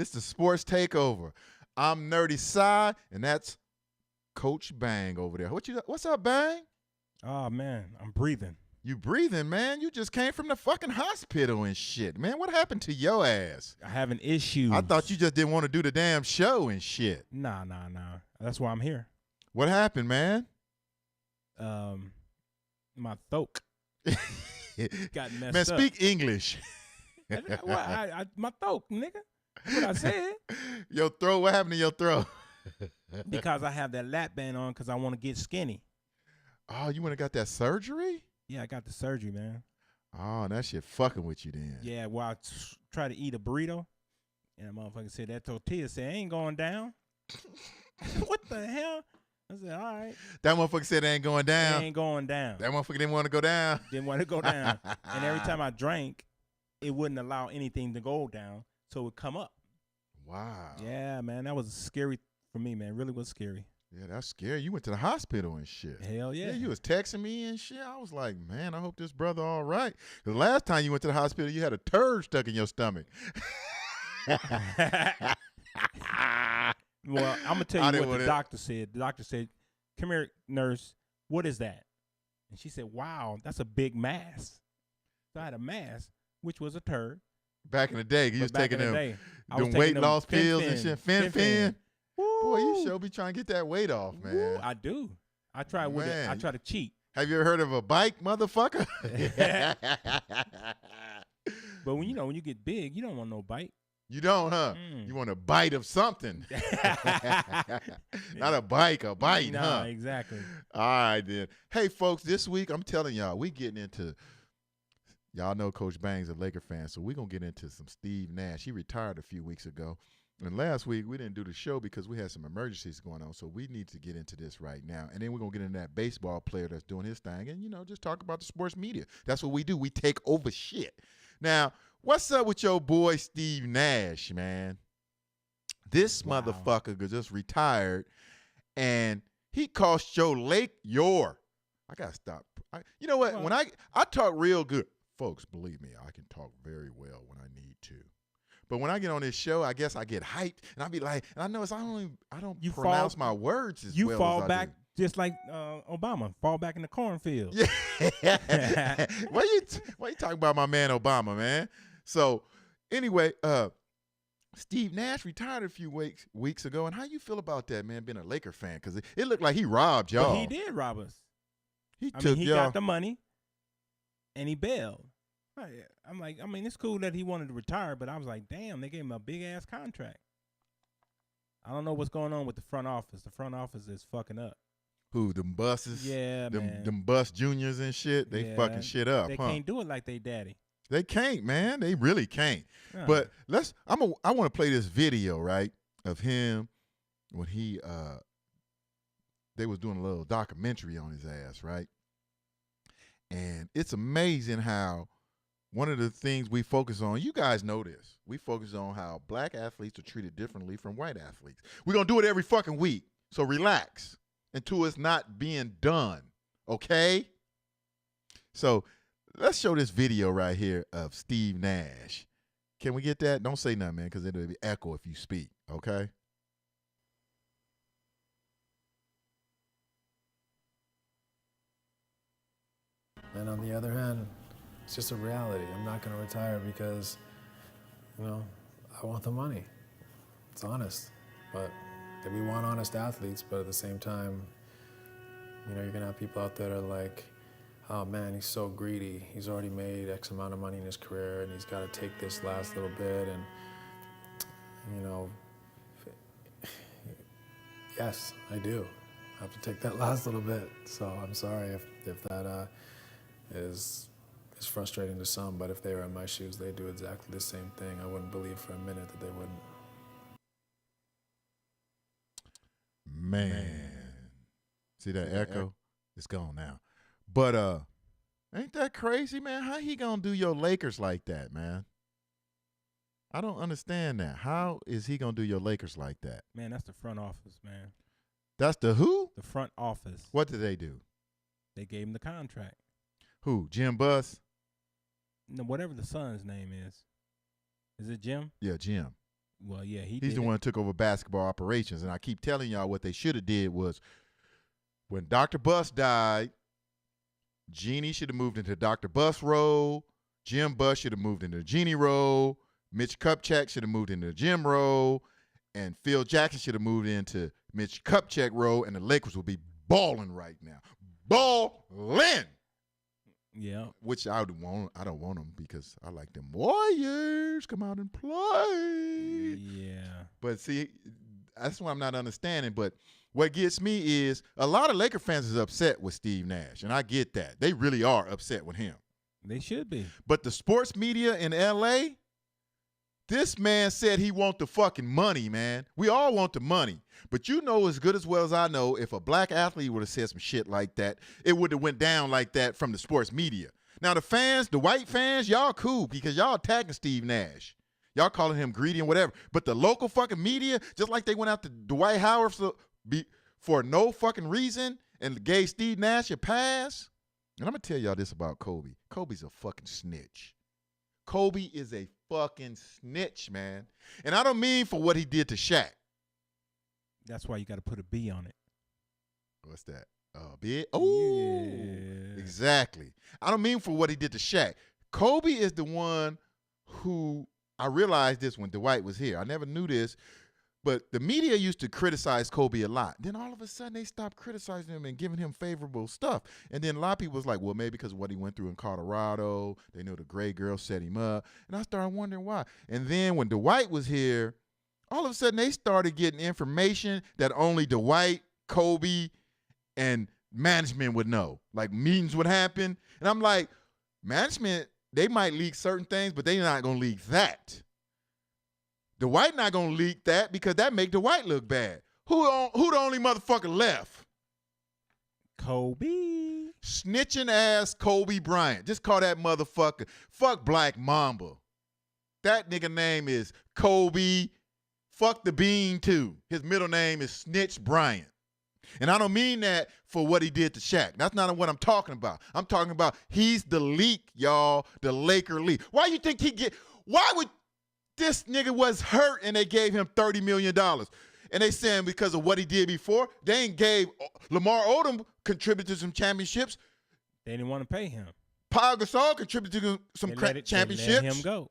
This is the Sports Takeover. I'm Nerdy Side, and that's Coach Bang over there. What's up, Bang? Oh, man, I'm breathing. You breathing, man? You just came from the fucking hospital and shit. Man, what happened to your ass? I have an issue. I thought you just didn't want to do the damn show and shit. Nah. That's why I'm here. What happened, man? My throat got messed up. Man, speak English. My throat, nigga. That's what I said. Your throat, what happened to your throat? Because I have that lap band on because I want to get skinny. Oh, you went and got that surgery? Yeah, I got the surgery, man. Oh, that shit fucking with you then. Yeah, well, I try to eat a burrito, and that motherfucker said that tortilla said, ain't going down. What the hell? I said, all right. That motherfucker said it ain't going down. It ain't going down. That motherfucker didn't want to go down. Didn't want to go down. And every time I drank, it wouldn't allow anything to go down, so it would come up. Wow. Yeah, man, that was scary for me, man. It really was scary. Yeah, that's scary. You went to the hospital and shit. Hell yeah. Yeah, you was texting me and shit. I was like, man, I hope this brother all right. Because last time you went to the hospital, you had a turd stuck in your stomach. Well, I'm going to tell you what the doctor said. The doctor said, come here, nurse, what is that? And she said, wow, that's a big mass. So I had a mass, which was a turd. Back in the day, you was taking them weight them loss pills and shit. Fin. Woo. Boy, you sure be trying to get that weight off, man. Woo, I do. I try with it. I try to cheat. Have you ever heard of a bike, motherfucker? But when you get big, you don't want no bite. You don't, huh? You want a bite of something. Not a bike, a bite, huh? Exactly. All right, then. Hey, folks, this week, I'm telling y'all, we getting into, y'all know Coach Bang's a Laker fan, so we're going to get into some Steve Nash. He retired a few weeks ago. And last week, we didn't do the show because we had some emergencies going on, so we need to get into this right now. And then we're going to get into that baseball player that's doing his thing and, just talk about the sports media. That's what we do. We take over shit. Now, what's up with your boy Steve Nash, man? This motherfucker just retired, and he cost I got to stop. You know what? When I talk real good. Folks, believe me, I can talk very well when I need to. But when I get on this show, I guess I get hyped, and I be like, and I know I don't pronounce my words as well as I do. You fall back just like Obama, fall back in the cornfield. Yeah. Why you talking about my man Obama, man? So anyway, Steve Nash retired a few weeks ago, and how you feel about that, man, being a Laker fan? Because it looked like he robbed y'all. But he did rob us. He got the money, and he bailed. I'm like, it's cool that he wanted to retire, but I was like, damn, they gave him a big-ass contract. I don't know what's going on with the front office. The front office is fucking up. Who, them buses? Yeah, man. Them bus juniors and shit, they fucking shit up, They can't do it like they daddy. They can't, man. They really can't. No. But I want to play this video, right, of him when they was doing a little documentary on his ass, right? And it's amazing how one of the things we focus on, you guys know this, we focus on how black athletes are treated differently from white athletes. We're going to do it every fucking week, so relax until it's not being done, okay? So let's show this video right here of Steve Nash. Can we get that? Don't say nothing, man, because it'll be echo if you speak, okay? And on the other hand, it's just a reality. I'm not going to retire because, I want the money. It's honest. But we want honest athletes, but at the same time, you're going to have people out there that are like, oh man, he's so greedy. He's already made X amount of money in his career and he's got to take this last little bit. And, yes, I do. I have to take that last little bit. So I'm sorry if that is frustrating to some, but if they were in my shoes, they'd do exactly the same thing. I wouldn't believe for a minute that they wouldn't. Man. See that echo? It's gone now. But ain't that crazy, man? How he gonna do your Lakers like that, man? I don't understand that. How is he gonna do your Lakers like that? Man, that's the front office, man. That's the who? The front office. What did they do? They gave him the contract. Who? Jim Buss? No, whatever the son's name is. Is it Jim? Yeah, Jim. Well, yeah, He's the one who took over basketball operations. And I keep telling y'all what they should have did was when Dr. Buss died, Jeannie should have moved into Dr. Buss role. Jim Buss should have moved into the Jeannie role. Mitch Kupchak should have moved into the Jim role. And Phil Jackson should have moved into Mitch Kupchak role. And the Lakers will be balling right now. Ballin'! Yeah. Which I don't want them because I like them Warriors come out and play. Yeah. But see, that's what I'm not understanding. But what gets me is a lot of Laker fans is upset with Steve Nash, and I get that. They really are upset with him. They should be. But the sports media in L.A., this man said he want the fucking money, man. We all want the money. But you know as good as well as I know, if a black athlete would have said some shit like that, it would have went down like that from the sports media. Now the fans, the white fans, y'all cool because y'all attacking Steve Nash. Y'all calling him greedy and whatever. But the local fucking media, just like they went out to Dwight Howard for no fucking reason and gave Steve Nash a pass. And I'm going to tell y'all this about Kobe. Kobe's a fucking snitch. Kobe is a fucking snitch, man. And I don't mean for what he did to Shaq. That's why you got to put a B on it. What's that? Big? Oh, yeah. Exactly. I don't mean for what he did to Shaq. Kobe is the one who, I realized this when Dwight was here. I never knew this, but the media used to criticize Kobe a lot. Then all of a sudden they stopped criticizing him and giving him favorable stuff. And then a lot of people was like, well, maybe because of what he went through in Colorado. They knew the gray girl set him up. And I started wondering why. And then when Dwight was here, all of a sudden they started getting information that only Dwight, Kobe, and management would know. Like meetings would happen. And I'm like, management, they might leak certain things, but they're not going to leak that. Dwight not going to leak that because that make Dwight look bad. Who the only motherfucker left? Kobe. Snitching ass Kobe Bryant. Just call that motherfucker. Fuck Black Mamba. That nigga name is Kobe. Fuck the bean too. His middle name is Snitch Bryant. And I don't mean that for what he did to Shaq. That's not what I'm talking about. I'm talking about he's the leak, y'all. The Laker leak. Why you think why would this nigga was hurt and they gave him $30 million? And they saying because of what he did before, they ain't gave Lamar Odom contributed to some championships. They didn't want to pay him. Paul Gasol contributed to some championships. They let him go.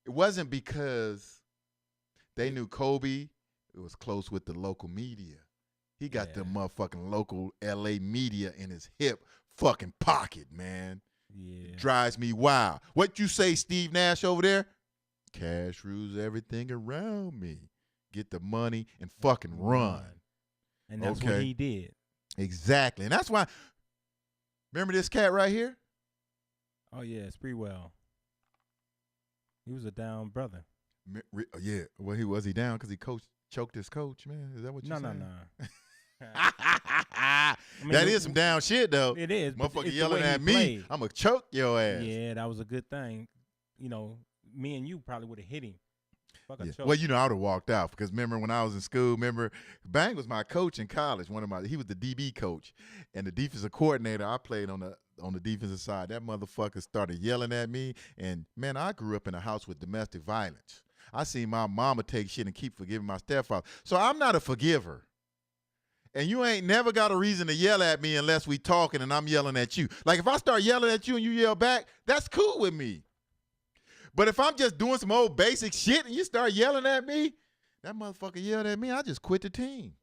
It wasn't because they knew Kobe. It was close with the local media. He got the motherfucking local LA media in his hip fucking pocket, man. Yeah. Drives me wild. What you say, Steve Nash over there? Cash rules everything around me. Get the money and fucking run. And that's what he did. Exactly. And that's why, remember this cat right here? Oh, yeah, Spreewell. He was a down brother. Yeah. Well, was he down because he choked his coach, man? Is that what you're saying? No. That is some down shit, though. It is. Motherfucker yelling at me, I'm going to choke your ass. Yeah, that was a good thing. You know, me and you probably would have hit him. Yeah. Well, you know, I would have walked out because remember when I was in school, Bang was my coach in college. He was the DB coach and the defensive coordinator. I played on the defensive side. That motherfucker started yelling at me. And, man, I grew up in a house with domestic violence. I seen my mama take shit and keep forgiving my stepfather. So I'm not a forgiver. And you ain't never got a reason to yell at me unless we talking and I'm yelling at you. Like if I start yelling at you and you yell back, that's cool with me. But if I'm just doing some old basic shit and you start yelling at me, that motherfucker yelled at me, I just quit the team.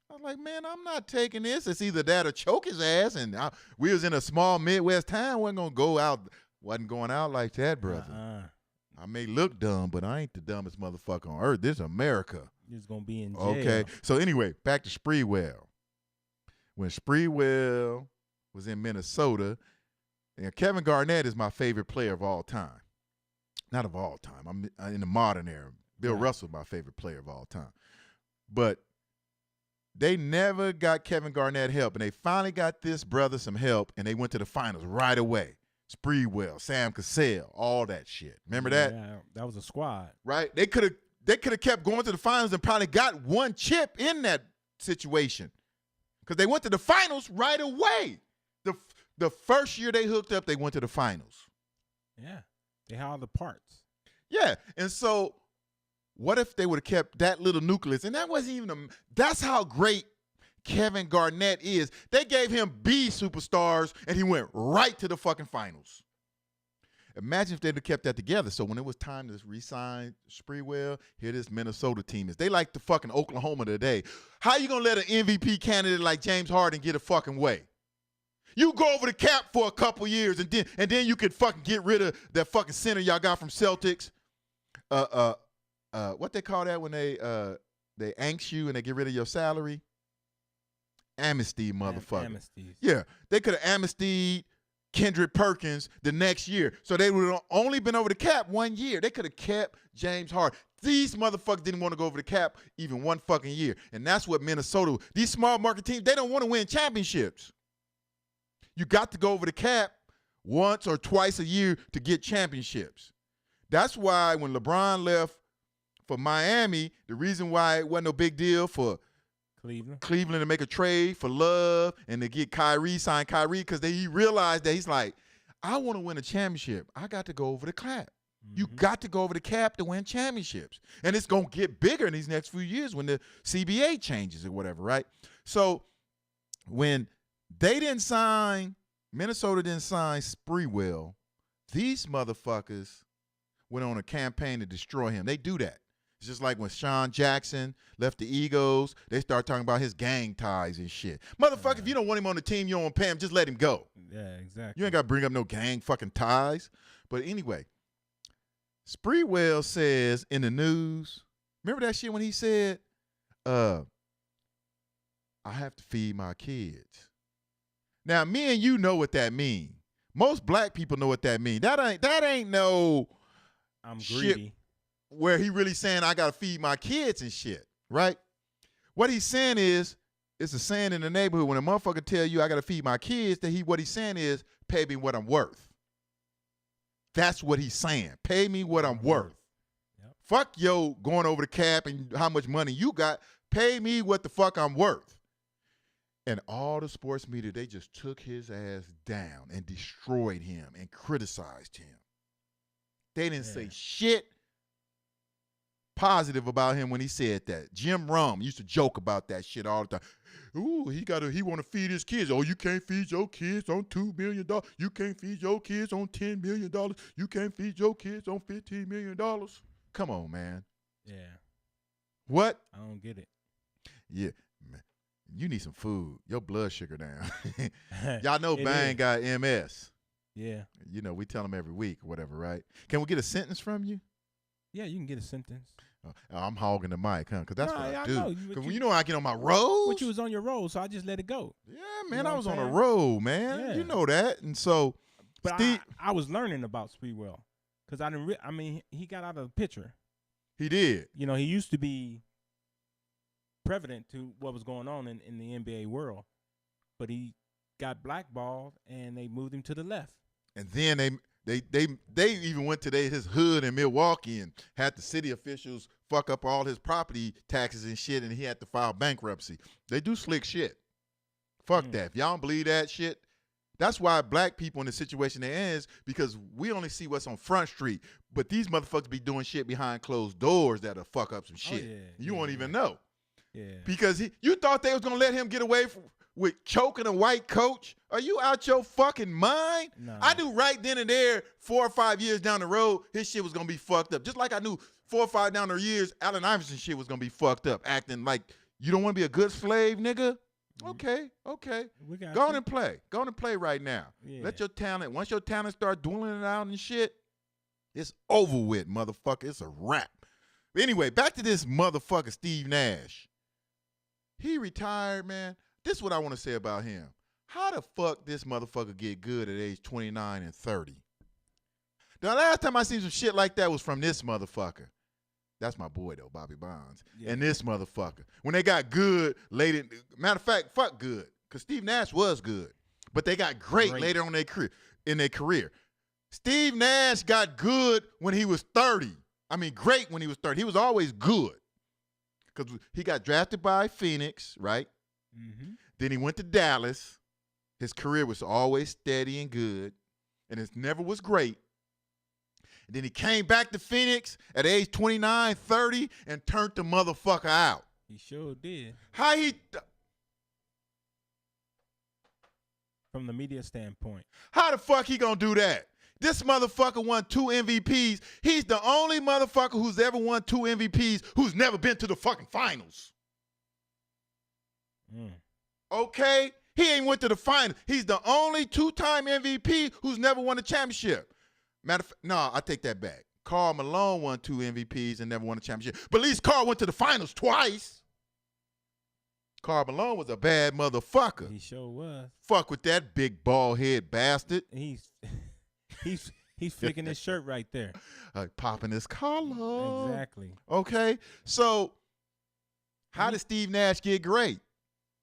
I was like, man, I'm not taking this. It's either that or choke his ass. And we was in a small Midwest town. Wasn't going out like that, brother. I may look dumb, but I ain't the dumbest motherfucker on earth. This is America. He's going to be in jail. Okay. So anyway, back to Spreewell. When Spreewell was in Minnesota, and Kevin Garnett is my favorite player of all time. Not of all time. I'm in the modern era. Bill Russell is my favorite player of all time. But they never got Kevin Garnett help, and they finally got this brother some help, and they went to the finals right away. Spreewell, Sam Cassell, all that shit. Remember that? Yeah, that was a squad. Right? They could have kept going to the finals and probably got one chip in that situation because they went to the finals right away. The first year they hooked up, they went to the finals. Yeah. They had all the parts. Yeah. And so What if they would have kept that little nucleus? And that wasn't even that's how great Kevin Garnett is. They gave him B superstars, and he went right to the fucking finals. Imagine if they'd have kept that together. So when it was time to re-sign Sprewell, here this Minnesota team is. They like the fucking Oklahoma today. How you gonna let an MVP candidate like James Harden get a fucking way? You go over the cap for a couple years, and then you could fucking get rid of that fucking center y'all got from Celtics. What they call that when they anx you and they get rid of your salary? Amnesty, motherfucker. Amnesties. Yeah, they could have amnestied Kendrick Perkins the next year. So they would have only been over the cap 1 year. They could have kept James Harden. These motherfuckers didn't want to go over the cap even 1 fucking year. And that's what Minnesota, these small market teams, they don't want to win championships. You got to go over the cap once or twice a year to get championships. That's why when LeBron left for Miami, the reason why it wasn't no big deal for Cleveland to make a trade for Love and to get Kyrie, sign Kyrie, because he realized that he's like, I want to win a championship. I got to go over the cap. You got to go over the cap to win championships. And it's going to get bigger in these next few years when the CBA changes or whatever, right? So when Minnesota didn't sign Sprewell, these motherfuckers went on a campaign to destroy him. They do that. It's just like when Sean Jackson left the Eagles, they start talking about his gang ties and shit. Motherfucker, if you don't want him on the team, you don't want to pay him, just let him go. Yeah, exactly. You ain't got to bring up no gang fucking ties. But anyway, Sprewell says in the news, remember that shit when he said, I have to feed my kids. Now, me and you know what that means. Most black people know what that means. That ain't no I'm shit greedy. Where he really saying I gotta feed my kids and shit, right? What he's saying is, it's a saying in the neighborhood when a motherfucker tell you I gotta feed my kids, that what he's saying is pay me what I'm worth. That's what he's saying. Pay me what I'm worth. Yep. Fuck yo going over the cap and how much money you got. Pay me what the fuck I'm worth. And all the sports media, they just took his ass down and destroyed him and criticized him. They didn't say shit positive about him when he said that. Jim Rome used to joke about that shit all the time. Ooh, he want to feed his kids. Oh, you can't feed your kids on $2 million. You can't feed your kids on $10 million. You can't feed your kids on $15 million. Come on, man. Yeah. What? I don't get it. Yeah, man. You need some food. Your blood sugar down. Y'all know Bang got MS. Yeah. You know, we tell him every week or whatever, right? Can we get a sentence from you? Yeah, you can get a sentence. I'm hogging the mic, huh? Because that's what I do. Because you know I get on my road. But you was on your road, so I just let it go. Yeah, man, You know I was what on I'm a saying? road, man. Yeah. You know that. And so, But Steve, I was learning about Sprewell because he got out of the picture. he did. You know, he used to be prevalent to what was going on in the NBA world, but he got blackballed and they moved him to the left. And then they even went to his hood in Milwaukee and had the city officials fuck up all his property taxes and shit, and he had to file bankruptcy. They do slick shit. Fuck that. If y'all don't believe that shit, that's why black people in the situation they in is because we only see what's on Front Street, but these motherfuckers be doing shit behind closed doors that'll fuck up some shit. You won't even know. Yeah. Because you thought they was going to let him get away with choking a white coach? Are you out your fucking mind? No. I knew right then and there, 4 or 5 years down the road, his shit was going to be fucked up. Just like I knew 4 or 5 down the years, Allen Iverson shit was going to be fucked up, acting like you don't want to be a good slave, nigga? Okay. Go on and play. Go on and play right now. Yeah. Let your talent, once your talent start dwindling out and shit, it's over with, motherfucker. It's a wrap. But anyway, back to this motherfucker, Steve Nash. He retired, man. This is what I want to say about him. How the fuck this motherfucker get good at age 29 and 30? The last time I seen some shit like that was from this motherfucker. That's my boy, though, Bobby Bonds. Yeah. And this motherfucker. When they got good later, matter of fact, fuck good, because Steve Nash was good. But they got great later on in their career. Steve Nash got good when he was 30. I mean, great when he was 30. He was always good. Because he got drafted by Phoenix, right? Mm-hmm. Then he went to Dallas. His career was always steady and good. And it never was great. And then he came back to Phoenix at age 29, 30, and turned the motherfucker out. He sure did. How he... From the media standpoint. How the fuck he gonna do that? This motherfucker won 2 MVPs. He's the only motherfucker who's ever won 2 MVPs who's never been to the fucking finals. Okay? He ain't went to the finals. He's the only 2-time MVP who's never won a championship. Matter of fact, no, I take that back. Karl Malone won 2 MVPs and never won a championship. But at least Karl went to the finals twice. Karl Malone was a bad motherfucker. He sure was. Fuck with that big bald head bastard. He's flicking his shirt right there. Popping his collar. Exactly. Okay? So, how did Steve Nash get great?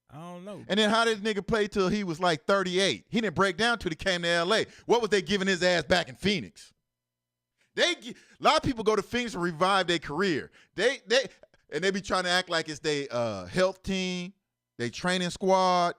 I don't know. And then how did this nigga play till he was like 38? He didn't break down till he came to L.A. What was they giving his ass back in Phoenix? A lot of people go to Phoenix to revive their career. They be trying to act like it's their health team, their training squad.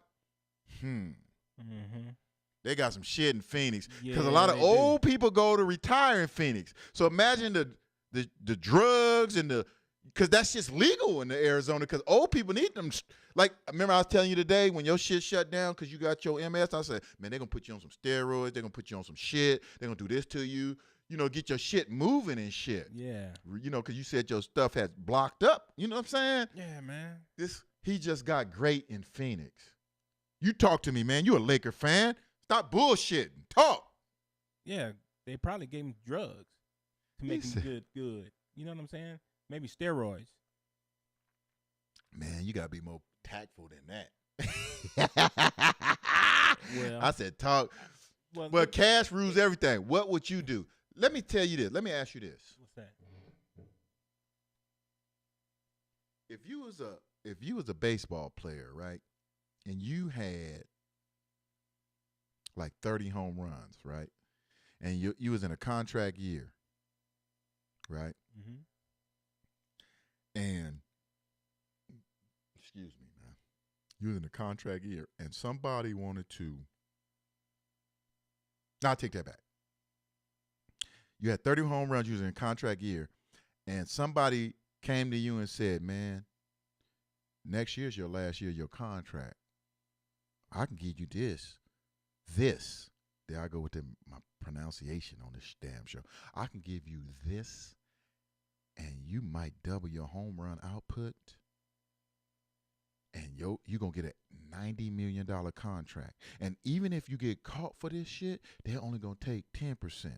They got some shit in Phoenix. Because a lot of old people go to retire in Phoenix. So imagine the drugs and because that's just legal in the Arizona because old people need them. Like, remember I was telling you today when your shit shut down because you got your MS, I said, man, they're going to put you on some steroids. They're going to put you on some shit. They're going to do this to you. You know, get your shit moving and shit. Yeah. You know, because you said your stuff has blocked up. You know what I'm saying? Yeah, man. He just got great in Phoenix. You talk to me, man. You a Laker fan. Stop bullshitting. Talk. Yeah, they probably gave him drugs to make him good. You know what I'm saying? Maybe steroids. Man, you got to be more tactful than that. Well, I said talk. Well, but cash rules everything. What would you do? Let me tell you this. Let me ask you this. What's that? If you was a baseball player, right, and you had like 30 home runs, right, and you was in a contract year, right, and excuse me, man, you was in a contract year, and somebody wanted to. Now, I'll take that back. You had 30 home runs, you was in a contract year, and somebody came to you and said, man, next year's your last year of your contract. I can give you this. There I go with my pronunciation on this damn show. I can give you this, and you might double your home run output, and you're going to get a $90 million contract. And even if you get caught for this shit, they're only going to take 10%.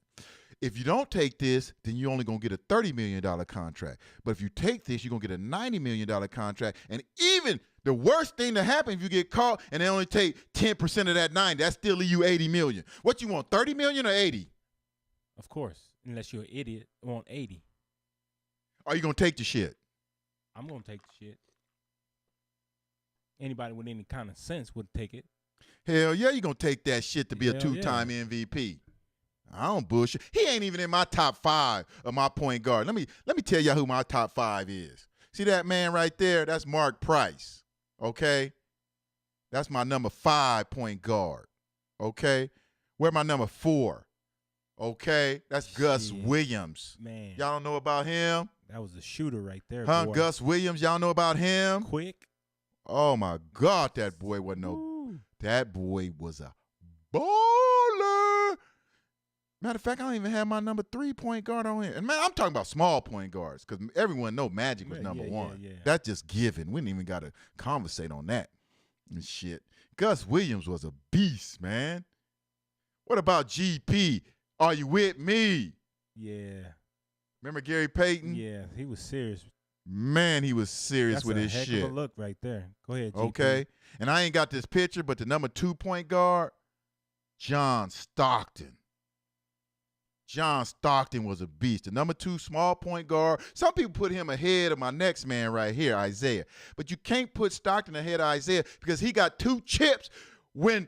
If you don't take this, then you're only going to get a $30 million contract. But if you take this, you're going to get a $90 million contract. And even the worst thing to happen if you get caught and they only take 10% of that 90, that still leave you $80 million. What you want, $30 million or 80? Of course, unless you're an idiot, you want 80. Are you going to take the shit? I'm going to take the shit. Anybody with any kind of sense would take it. Hell yeah, you're going to take that shit to be a two-time MVP. I don't bullshit. He ain't even in my top 5 of my point guard. Let me tell y'all who my top 5 is. See that man right there? That's Mark Price. Okay? That's my number 5 point guard. Okay? Where my number 4? Okay? That's Gus Williams. Man. Y'all don't know about him? That was a shooter right there. Huh? Boy. Gus Williams, y'all know about him? Quick. Oh my God, that boy wasn't that boy was a baller. Matter of fact, I don't even have my number 3 point guard on here. And man, I'm talking about small point guards because everyone know Magic was number 1. Yeah. That's just given. We didn't even got to conversate on that and shit. Gus Williams was a beast, man. What about GP? Are you with me? Yeah. Remember Gary Payton? Yeah, he was serious. Man, he was serious with his shit. That's a heck of a look right there. Go ahead, GP. Okay. And I ain't got this picture, but the number 2 point guard, John Stockton. John Stockton was a beast. The number 2 small point guard. Some people put him ahead of my next man right here, Isaiah. But you can't put Stockton ahead of Isaiah because he got 2 chips when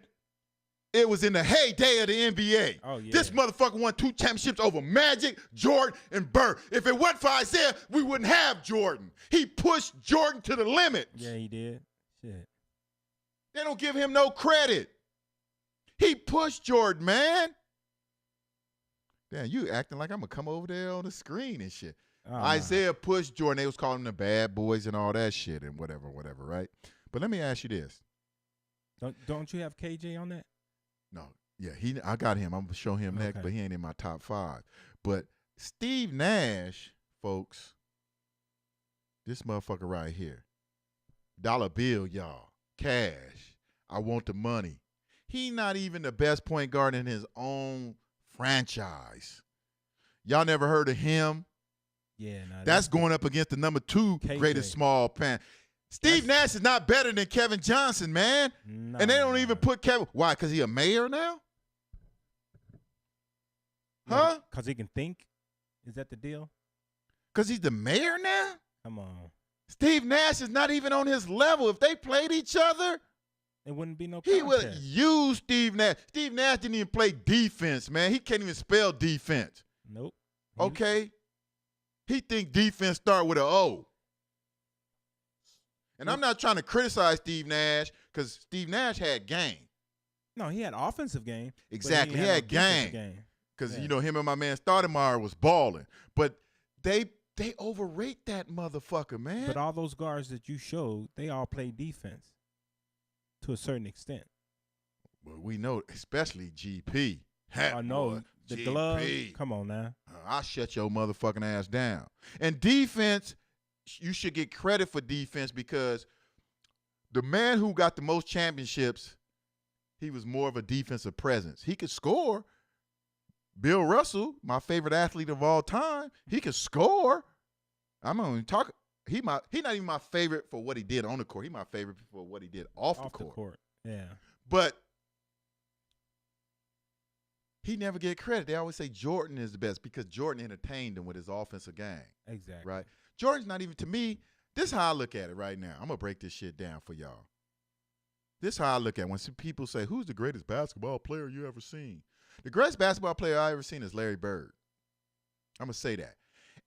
it was in the heyday of the NBA. Oh, yeah. This motherfucker won 2 championships over Magic, Jordan, and Bird. If it wasn't for Isaiah, we wouldn't have Jordan. He pushed Jordan to the limit. Yeah, he did. Shit. They don't give him no credit. He pushed Jordan, man. Damn, you acting like I'm going to come over there on the screen and shit. Oh, Isaiah pushed Jordan. They was calling them the bad boys and all that shit and whatever, right? But let me ask you this. Don't you have KJ on that? No. Yeah, I got him. I'm going to show him next, but he ain't in my top 5. But Steve Nash, folks, this motherfucker right here. Dollar bill, y'all. Cash. I want the money. He not even the best point guard in his own franchise. Y'all never heard of him? Yeah, nah, that's going up against the number 2 KJ. greatest small pan. Steve Nash is not better than Kevin Johnson, man. No, and they don't even put Kevin. Why? Because he a mayor now? Huh? Because he can think? Is that the deal? Because he's the mayor now? Come on. Steve Nash is not even on his level. If they played each other, it wouldn't be no contest. He would use Steve Nash. Steve Nash didn't even play defense, man. He can't even spell defense. Nope. Okay? He think defense start with an O. And I'm not trying to criticize Steve Nash because Steve Nash had game. No, he had offensive game. Exactly. He had game. Because, you know, him and my man Stoudemire was balling. But they overrate that motherfucker, man. But all those guards that you showed, they all play defense to a certain extent. Well, we know, especially GP. I know. The GP. glove. Come on now. I'll shut your motherfucking ass down. And defense, you should get credit for defense because the man who got the most championships, he was more of a defensive presence. He could score. Bill Russell, my favorite athlete of all time, he could score. I'm not even talking. He not even my favorite for what he did on the court. He my favorite for what he did off the court. Yeah. But he never get credit. They always say Jordan is the best because Jordan entertained him with his offensive game. Exactly. Right? Jordan's not even, to me, this is how I look at it right now. I'm going to break this shit down for y'all. This is how I look at it. When some people say, who's the greatest basketball player you ever seen? The greatest basketball player I ever seen is Larry Bird. I'm going to say that.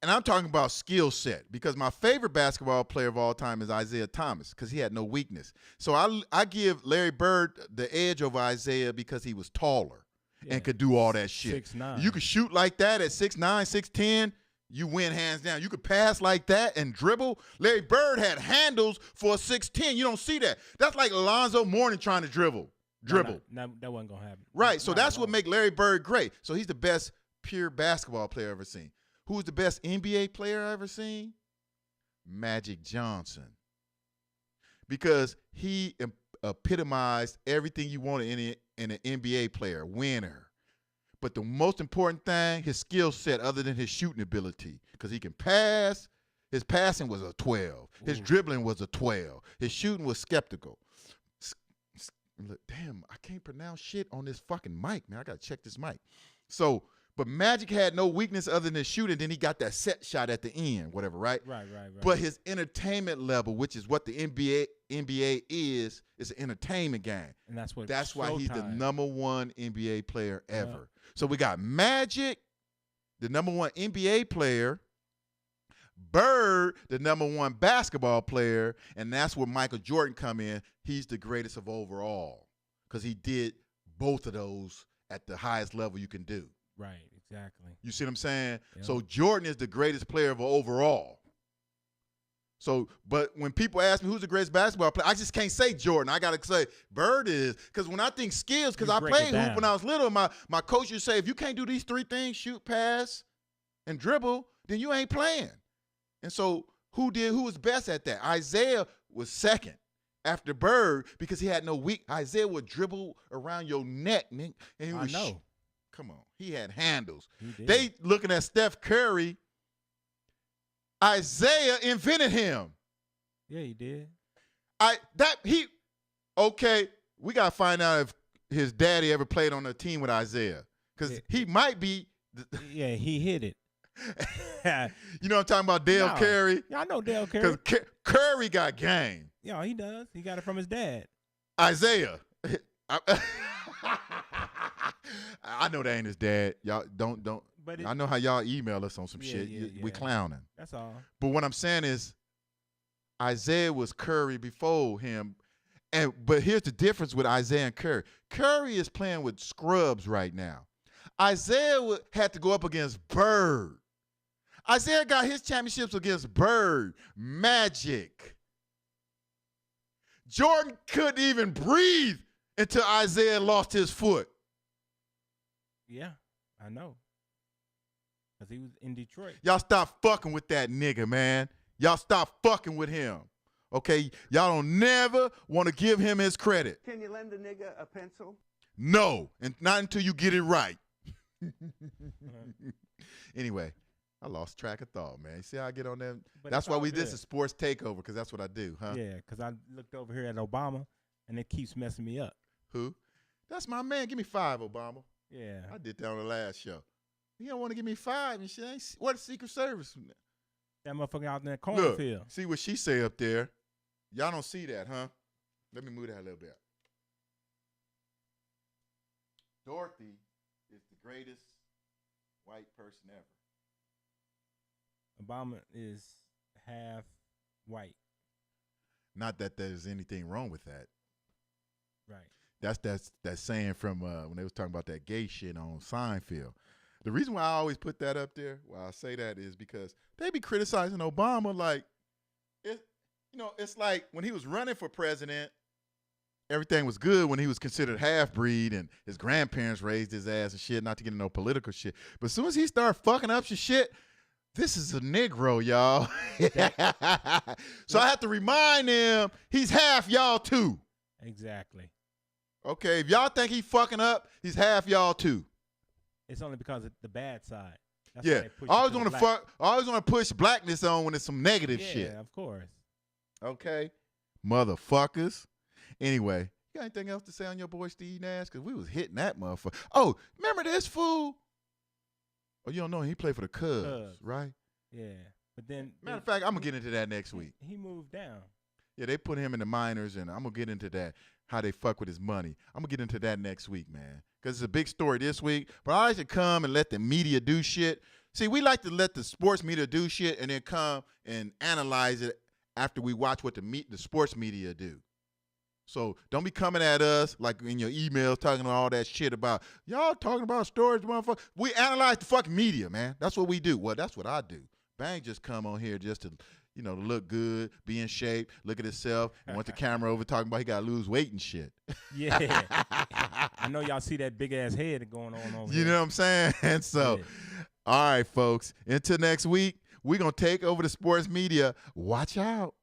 And I'm talking about skill set because my favorite basketball player of all time is Isaiah Thomas because he had no weakness. So I give Larry Bird the edge over Isaiah because he was taller and could do all that shit. 6'9". You could shoot like that at 6'9", 6'10", you win hands down. You could pass like that and dribble. Larry Bird had handles for a 6'10". You don't see that. That's like Alonzo Mourning trying to dribble. No, that wasn't going to happen. Right, so that's what make Larry Bird great. So he's the best pure basketball player I've ever seen. Who's the best NBA player I've ever seen? Magic Johnson. Because he epitomized everything you wanted in an NBA player, winner. But the most important thing, his skill set other than his shooting ability. Because he can pass. His passing was a 12. His dribbling was a 12. His shooting was skeptical. Damn, I can't pronounce shit on this fucking mic, man. I got to check this mic. So, but Magic had no weakness other than shooting. Then he got that set shot at the end, whatever, right? Right. But his entertainment level, which is what the NBA is an entertainment game. And that's why he's the number 1 NBA player ever. Yeah. So we got Magic, the number 1 NBA player, Bird, the number 1 basketball player, and that's where Michael Jordan come in. He's the greatest of overall because he did both of those at the highest level you can do. Right, exactly. You see what I'm saying? Yep. So Jordan is the greatest player of overall. So, but when people ask me who's the greatest basketball player, I just can't say Jordan. I got to say Bird is, because when I think skills, because I played hoop when I was little, my coach used to say, if you can't do these 3 things, shoot, pass, and dribble, then you ain't playing. And so who was best at that? Isaiah was second after Bird because he had no weak. Isaiah would dribble around your neck, Nick. And he was come on. He had handles. They looking at Steph Curry. Isaiah invented him. Yeah, he did. Okay, we got to find out if his daddy ever played on a team with Isaiah because he might be. Yeah, he hit it. You know what I'm talking about, Dale Curry? Yeah, I know Dale Curry. Because Curry got game. Yeah, he does. He got it from his dad. Isaiah. I know that ain't his dad. Y'all don't. But I know how y'all email us on some shit. We clowning. That's all. But what I'm saying is, Isaiah was Curry before him. But here's the difference with Isaiah and Curry. Curry is playing with scrubs right now. Isaiah had to go up against Bird. Isaiah got his championships against Bird, Magic. Jordan couldn't even breathe until Isaiah lost his foot. Yeah, I know. Because he was in Detroit. Y'all stop fucking with that nigga, man. Y'all stop fucking with him. Okay? Y'all don't never want to give him his credit. Can you lend a nigga a pencil? No, and not until you get it right. Anyway, I lost track of thought, man. You see how I get on that? But That's it's why all this good. is sports takeover, because that's what I do, huh? Yeah, because I looked over here at Obama, and it keeps messing me up. Who? That's my man. Give me 5, Obama. Yeah. I did that on the last show. He don't want to give me 5 and shit. What a Secret Service. That motherfucker out in that Look, cornfield. see what she say up there. Y'all don't see that, huh? Let me move that a little bit. Dorothy is the greatest white person ever. Obama is half white. Not that there's anything wrong with that. Right. That's that saying from when they was talking about that gay shit on Seinfeld. The reason why I always put that up there, why I say that, is because they be criticizing Obama like, it's like when he was running for president, everything was good when he was considered half-breed and his grandparents raised his ass and shit, not to get into no political shit. But as soon as he started fucking up some shit, this is a Negro, y'all. So I have to remind them he's half y'all too. Exactly. Okay, if y'all think he fucking up, he's half y'all too. It's only because of the bad side. That's Yeah, why they push I it always to the want to black. I always want to push blackness on when it's some negative Yeah, shit. of course. Okay, motherfuckers. Anyway, you got anything else to say on your boy Steve Nash? Because we was hitting that motherfucker. Oh, remember this fool? Oh, you don't know him. He played for the Cubs, right? Yeah. But then Matter of fact, I'm gonna get into that next week. he moved down. Yeah, they put him in the minors, and I'm gonna get into that, how they fuck with his money. I'm gonna get into that next week, man, because it's a big story this week. But I like to come and let the media do shit. See, we like to let the sports media do shit and then come and analyze it after we watch what the sports media do. So don't be coming at us like in your emails talking all that shit about y'all talking about stories, motherfucker. We analyze the fucking media, man. That's what we do. Well, that's what I do. Bang just come on here just to, to look good, be in shape, look at himself, and want the camera over talking about he got to lose weight and shit. Yeah. I know y'all see that big ass head going on over You here. know what I'm saying? And so, all right, folks, until next week, we're going to take over the sports media. Watch out.